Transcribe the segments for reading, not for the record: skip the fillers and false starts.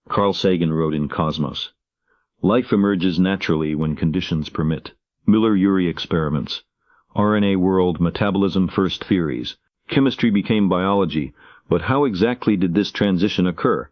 Carl Sagan wrote in Cosmos. Life emerges naturally when conditions permit. Miller-Urey Experiments. RNA World Metabolism-First Theories. Chemistry became biology, but how exactly did this transition occur?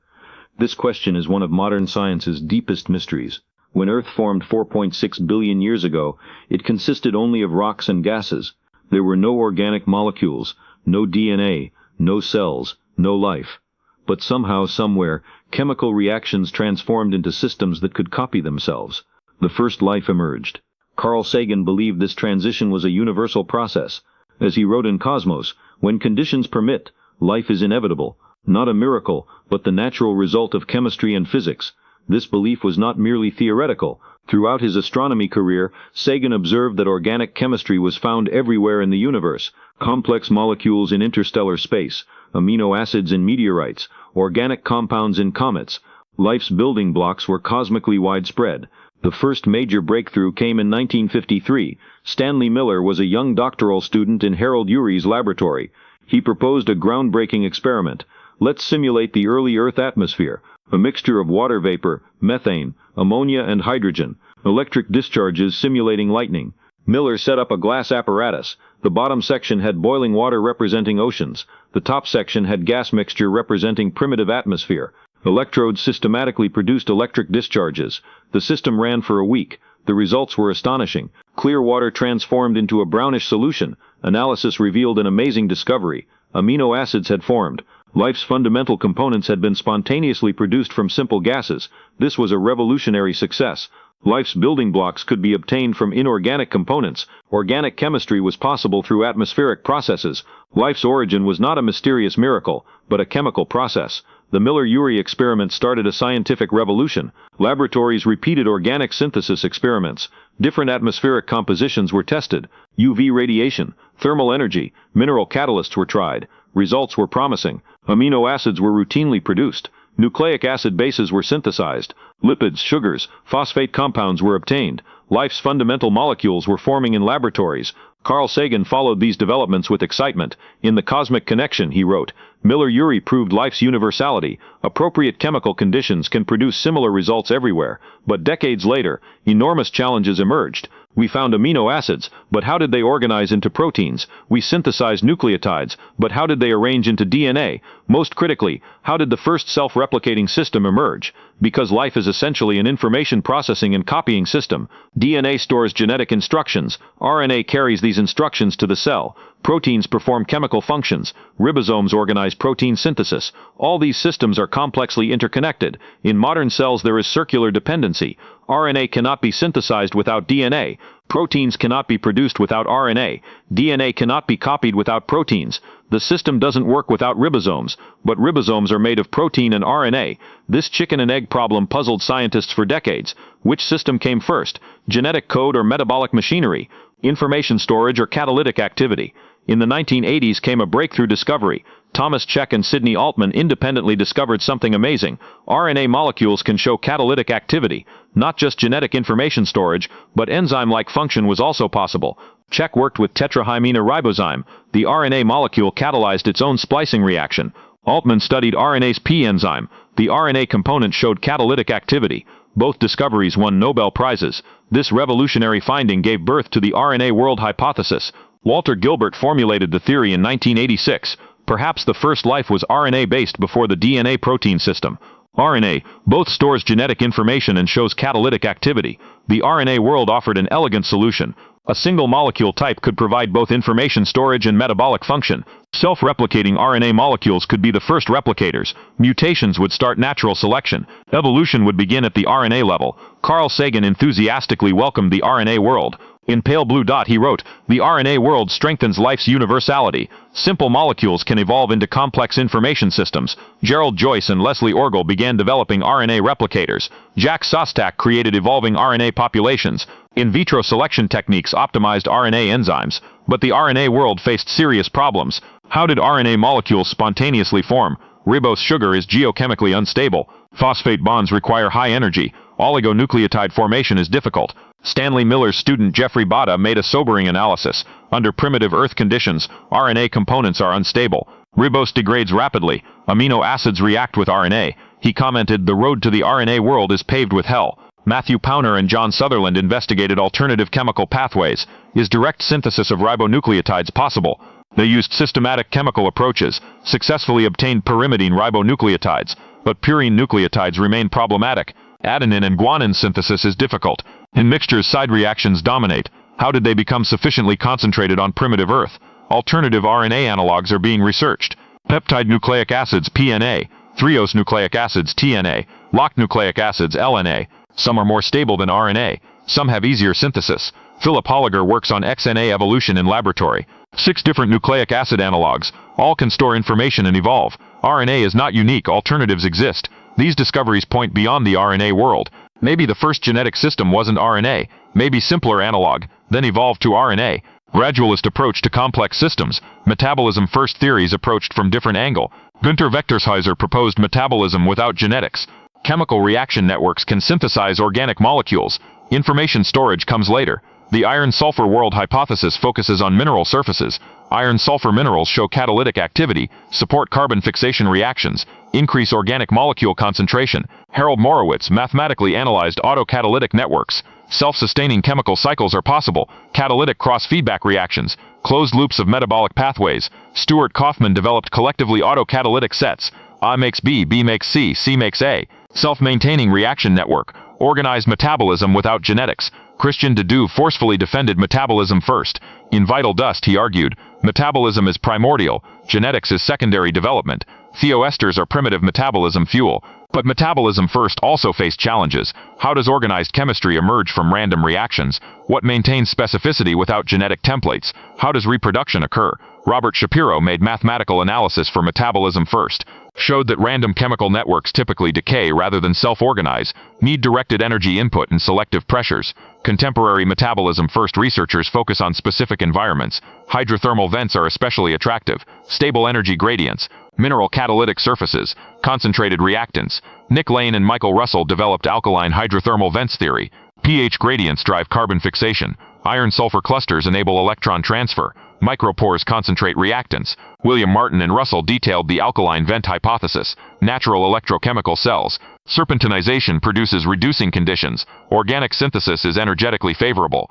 This question is one of modern science's deepest mysteries. When Earth formed 4.6 billion years ago, it consisted only of rocks and gases. There were no organic molecules, no DNA, no cells, no life. But somehow, somewhere, chemical reactions transformed into systems that could copy themselves. The first life emerged. Carl Sagan believed this transition was a universal process. As he wrote in Cosmos, when conditions permit, life is inevitable, not a miracle, but the natural result of chemistry and physics. This belief was not merely theoretical. Throughout his astronomy career, Sagan observed that organic chemistry was found everywhere in the universe. Complex molecules in interstellar space, amino acids in meteorites, organic compounds in comets. Life's building blocks were cosmically widespread. The first major breakthrough came in 1953. Stanley Miller was a young doctoral student in Harold Urey's laboratory. He proposed a groundbreaking experiment. Let's simulate the early Earth atmosphere, a mixture of water vapor, methane, ammonia and hydrogen, electric discharges simulating lightning. Miller set up a glass apparatus. The bottom section had boiling water representing oceans. The top section had gas mixture representing primitive atmosphere. Electrodes systematically produced electric discharges. The system ran for a week. The results were astonishing. Clear water transformed into a brownish solution. Analysis revealed an amazing discovery. Amino acids had formed. Life's fundamental components had been spontaneously produced from simple gases. This was a revolutionary success. Life's building blocks could be obtained from inorganic components. Organic chemistry was possible through atmospheric processes. Life's origin was not a mysterious miracle, but a chemical process. The Miller-Urey experiment started a scientific revolution. Laboratories repeated organic synthesis experiments. Different atmospheric compositions were tested. UV radiation, thermal energy, mineral catalysts were tried. Results were promising. Amino acids were routinely produced. Nucleic acid bases were synthesized. Lipids, sugars, phosphate compounds were obtained. Life's fundamental molecules were forming in laboratories. Carl Sagan followed these developments with excitement. In The Cosmic Connection, he wrote, Miller-Urey proved life's universality. Appropriate chemical conditions can produce similar results everywhere. But decades later, enormous challenges emerged. We found amino acids, but how did they organize into proteins? We synthesized nucleotides, but how did they arrange into DNA? Most critically, how did the first self-replicating system emerge? Because life is essentially an information processing and copying system. DNA stores genetic instructions. RNA carries these instructions to the cell. Proteins perform chemical functions. Ribosomes organize protein synthesis. All these systems are complexly interconnected. In modern cells there is circular dependency. RNA cannot be synthesized without DNA. Proteins cannot be produced without RNA. DNA cannot be copied without proteins. The system doesn't work without ribosomes, but ribosomes are made of protein and RNA. This chicken and egg problem puzzled scientists for decades. Which system came first? Genetic code or metabolic machinery? Information storage or catalytic activity? In the 1980s came a breakthrough discovery. Thomas Cech and Sidney Altman independently discovered something amazing. RNA molecules can show catalytic activity. Not just genetic information storage, but enzyme-like function was also possible. Cech worked with tetrahymena-ribozyme. The RNA molecule catalyzed its own splicing reaction. Altman studied RNA's P enzyme. The RNA component showed catalytic activity. Both discoveries won Nobel Prizes. This revolutionary finding gave birth to the RNA World Hypothesis. Walter Gilbert formulated the theory in 1986. Perhaps the first life was RNA-based before the DNA-protein system. RNA both stores genetic information and shows catalytic activity. The RNA world offered an elegant solution. A single molecule type could provide both information storage and metabolic function. Self-replicating RNA molecules could be the first replicators. Mutations would start natural selection. Evolution would begin at the RNA level. Carl Sagan enthusiastically welcomed the RNA world. In pale blue dot he wrote, "The RNA world strengthens life's universality. Simple molecules can evolve into complex information systems." Gerald Joyce and Leslie Orgel began developing RNA replicators. Jack Szostak created evolving RNA populations. In vitro selection techniques optimized RNA enzymes. But the RNA world faced serious problems. How did RNA molecules spontaneously form? Ribose sugar is geochemically unstable. Phosphate bonds require high energy. Oligonucleotide formation is difficult. Stanley Miller's student Jeffrey Botta made a sobering analysis. Under primitive Earth conditions, RNA components are unstable. Ribose degrades rapidly. Amino acids react with RNA. He commented, "The road to the RNA world is paved with hell." Matthew Pauner and John Sutherland investigated alternative chemical pathways. Is direct synthesis of ribonucleotides possible? They used systematic chemical approaches, successfully obtained pyrimidine ribonucleotides, but purine nucleotides remain problematic. Adenine and guanine synthesis is difficult. In mixtures, side reactions dominate. How did they become sufficiently concentrated on primitive Earth? Alternative RNA analogs are being researched. Peptide nucleic acids PNA, threose nucleic acids TNA, locked nucleic acids LNA. Some are more stable than RNA. Some have easier synthesis. Philip Holliger works on XNA evolution in laboratory. 6 different nucleic acid analogs. All can store information and evolve. RNA is not unique. Alternatives exist. These discoveries point beyond the RNA world. Maybe the first genetic system wasn't RNA. Maybe simpler analog, then evolved to RNA. Gradualist approach to complex systems. Metabolism-first theories approached from different angle. Günter Vectorsheiser proposed metabolism without genetics. Chemical reaction networks can synthesize organic molecules. Information storage comes later. The iron-sulfur world hypothesis focuses on mineral surfaces. Iron-sulfur minerals show catalytic activity, support carbon fixation reactions, increase organic molecule concentration. Harold Morowitz mathematically analyzed autocatalytic networks. Self-sustaining chemical cycles are possible. Catalytic cross-feedback reactions. Closed loops of metabolic pathways. Stuart Kauffman developed collectively autocatalytic sets. A makes B, B makes C, C makes A. Self-maintaining reaction network. Organized metabolism without genetics. Christian de Duve forcefully defended metabolism first. In Vital Dust, he argued, metabolism is primordial, genetics is secondary development. Thioesters are primitive metabolism fuel. But metabolism first also faced challenges. How does organized chemistry emerge from random reactions? What maintains specificity without genetic templates? How does reproduction occur? Robert Shapiro made mathematical analysis for metabolism first. Showed that random chemical networks typically decay rather than self-organize, need directed energy input and selective pressures. Contemporary metabolism-first researchers focus on specific environments. Hydrothermal vents are especially attractive. Stable energy gradients. Mineral catalytic surfaces. Concentrated reactants. Nick Lane and Michael Russell developed alkaline hydrothermal vents theory. pH gradients drive carbon fixation. Iron-sulfur clusters enable electron transfer. Micropores concentrate reactants. William Martin and Russell detailed the alkaline vent hypothesis. Natural electrochemical cells. Serpentinization produces reducing conditions. Organic synthesis is energetically favorable.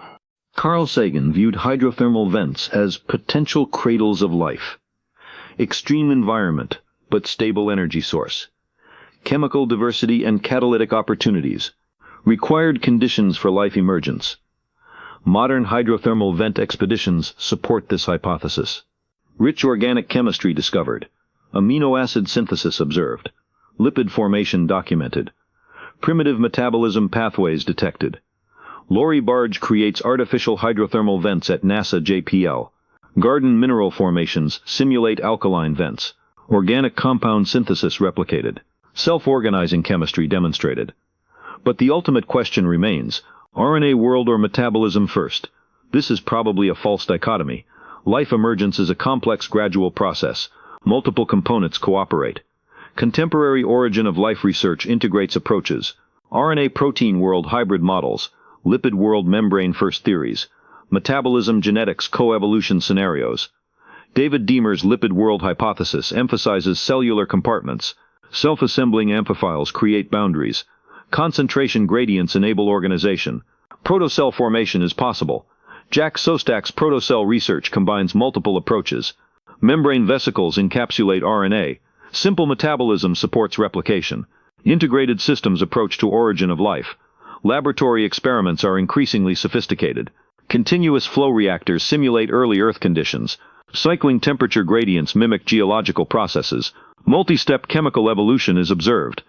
Carl Sagan viewed hydrothermal vents as potential cradles of life. Extreme environment, but stable energy source. Chemical diversity and catalytic opportunities. Required conditions for life emergence. Modern hydrothermal vent expeditions support this hypothesis. Rich organic chemistry discovered. Amino acid synthesis observed. Lipid formation documented. Primitive metabolism pathways detected. Lori Barge creates artificial hydrothermal vents at NASA JPL. Garden mineral formations simulate alkaline vents. Organic compound synthesis replicated. Self-organizing chemistry demonstrated. But the ultimate question remains, RNA world or metabolism first? This is probably a false dichotomy. Life emergence is a complex gradual process. Multiple components cooperate. Contemporary origin of life research integrates approaches. RNA protein world hybrid models. Lipid world membrane first theories. Metabolism genetics coevolution scenarios. David Deemer's lipid world hypothesis emphasizes cellular compartments. Self-assembling amphiphiles create boundaries. Concentration gradients enable organization. Protocell formation is possible. Jack Sostak's protocell research combines multiple approaches. Membrane vesicles encapsulate RNA. Simple metabolism supports replication. Integrated systems approach to origin of life. Laboratory experiments are increasingly sophisticated. Continuous flow reactors simulate early Earth conditions. Cycling temperature gradients mimic geological processes. Multi-step chemical evolution is observed.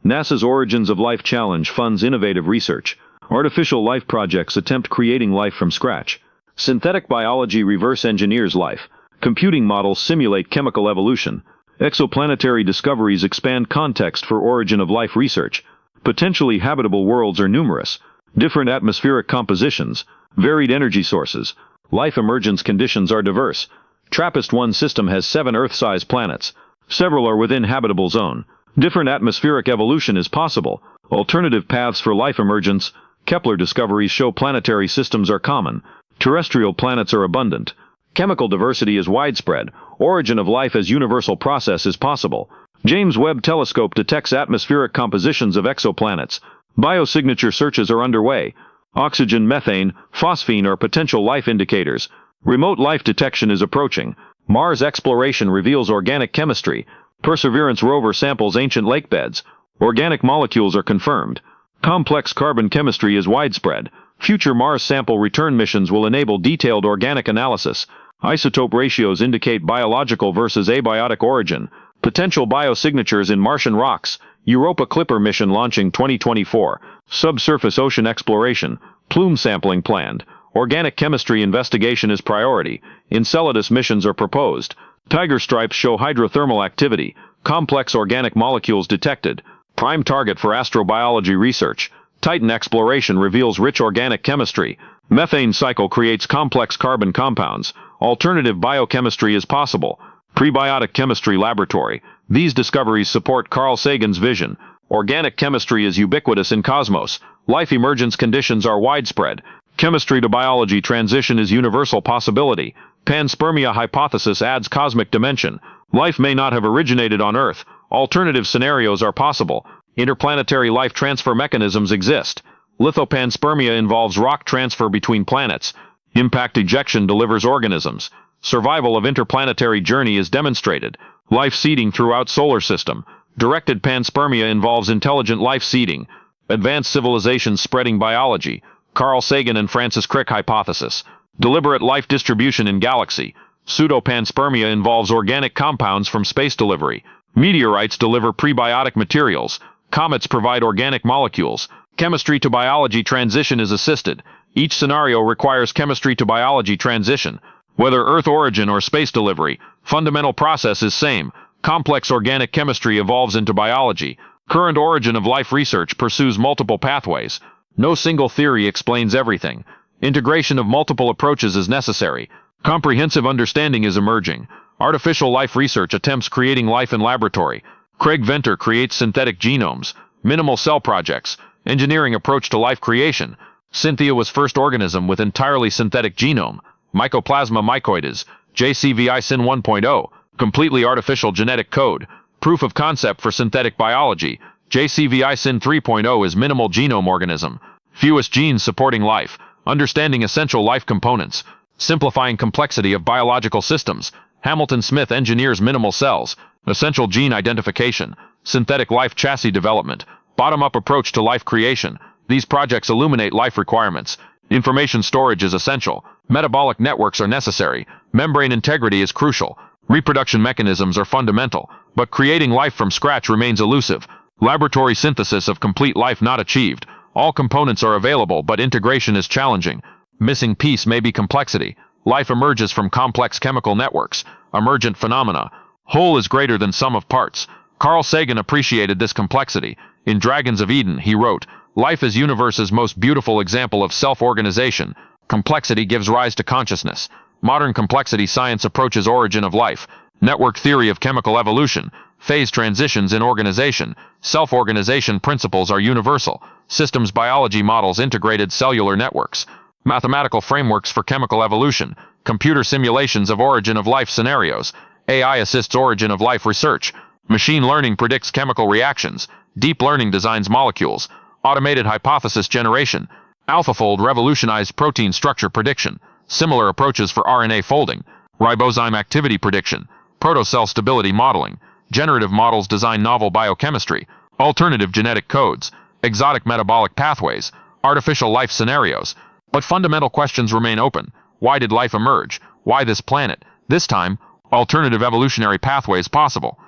NASA's Origins of Life Challenge funds innovative research. Artificial life projects attempt creating life from scratch. Synthetic biology reverse engineers life. Computing models simulate chemical evolution. Exoplanetary discoveries expand context for origin of life research. Potentially habitable worlds are numerous. Different atmospheric compositions. Varied energy sources. Life emergence conditions are diverse. TRAPPIST-1 system has 7 Earth-sized planets. Several are within habitable zone. Different atmospheric evolution is possible. Alternative paths for life emergence. Kepler discoveries show planetary systems are common. Terrestrial planets are abundant. Chemical diversity is widespread. Origin of life as universal process is possible. James Webb Telescope detects atmospheric compositions of exoplanets. Biosignature searches are underway. Oxygen, methane, phosphine are potential life indicators. Remote life detection is approaching. Mars exploration reveals organic chemistry. Perseverance rover samples ancient lake beds. Organic molecules are confirmed. Complex carbon chemistry is widespread. Future Mars sample return missions will enable detailed organic analysis. Isotope ratios indicate biological versus abiotic origin. Potential biosignatures in Martian rocks. Europa Clipper mission launching 2024. Subsurface ocean exploration. Plume sampling planned. Organic chemistry investigation is priority. Enceladus missions are proposed. Tiger stripes show hydrothermal activity. Complex organic molecules detected. Prime target for astrobiology research. Titan exploration reveals rich organic chemistry. Methane cycle creates complex carbon compounds. Alternative biochemistry is possible. Prebiotic chemistry laboratory. These discoveries support Carl Sagan's vision. Organic chemistry is ubiquitous in cosmos. Life emergence conditions are widespread. Chemistry to biology transition is universal possibility. Panspermia hypothesis adds cosmic dimension. Life may not have originated on Earth. Alternative scenarios are possible. Interplanetary life transfer mechanisms exist. Lithopanspermia involves rock transfer between planets. Impact ejection delivers organisms. Survival of interplanetary journey is demonstrated. Life seeding throughout solar system. Directed panspermia involves intelligent life seeding. Advanced civilizations spreading biology. Carl Sagan and Francis Crick hypothesis. Deliberate life distribution in galaxy. Pseudopanspermia involves organic compounds from space delivery. Meteorites deliver prebiotic materials. Comets provide organic molecules. Chemistry to biology transition is assisted. Each scenario requires chemistry to biology transition. Whether Earth origin or space delivery, fundamental process is same. Complex organic chemistry evolves into biology. Current origin of life research pursues multiple pathways. No single theory explains everything. Integration of multiple approaches is necessary. Comprehensive understanding is emerging. Artificial life research attempts creating life in laboratory. Craig Venter creates synthetic genomes. Minimal cell projects. Engineering approach to life creation. Cynthia was first organism with entirely synthetic genome. Mycoplasma mycoides. JCVI Syn 1.0. Completely artificial genetic code. Proof of concept for synthetic biology. JCVI Syn 3.0 is minimal genome organism. Fewest genes supporting life. Understanding essential life components. Simplifying complexity of biological systems. Hamilton Smith engineers minimal cells. Essential gene identification. Synthetic life chassis development. Bottom-up approach to life creation. These projects illuminate life requirements. Information storage is essential. Metabolic networks are necessary. Membrane integrity is crucial. Reproduction mechanisms are fundamental, but creating life from scratch remains elusive. Laboratory synthesis of complete life not achieved. All components are available, but integration is challenging. Missing piece may be complexity. Life emerges from complex chemical networks. Emergent phenomena. Whole is greater than sum of parts. Carl Sagan appreciated this complexity. In Dragons of Eden, he wrote, "Life is universe's most beautiful example of self-organization. Complexity gives rise to consciousness. Modern complexity science approaches origin of life. Network theory of chemical evolution. Phase transitions in organization. Self-organization principles are universal. Systems biology models integrated cellular networks. Mathematical frameworks for chemical evolution. Computer simulations of origin of life scenarios. AI assists origin of life research. Machine learning predicts chemical reactions. Deep learning designs molecules. Automated hypothesis generation. AlphaFold revolutionized protein structure prediction. Similar approaches for RNA folding. Ribozyme activity prediction. Protocell stability modeling. Generative models design novel biochemistry. Alternative genetic codes. Exotic metabolic pathways. Artificial life scenarios. But fundamental questions remain open. Why did life emerge? Why this planet? This time, alternative evolutionary pathways possible.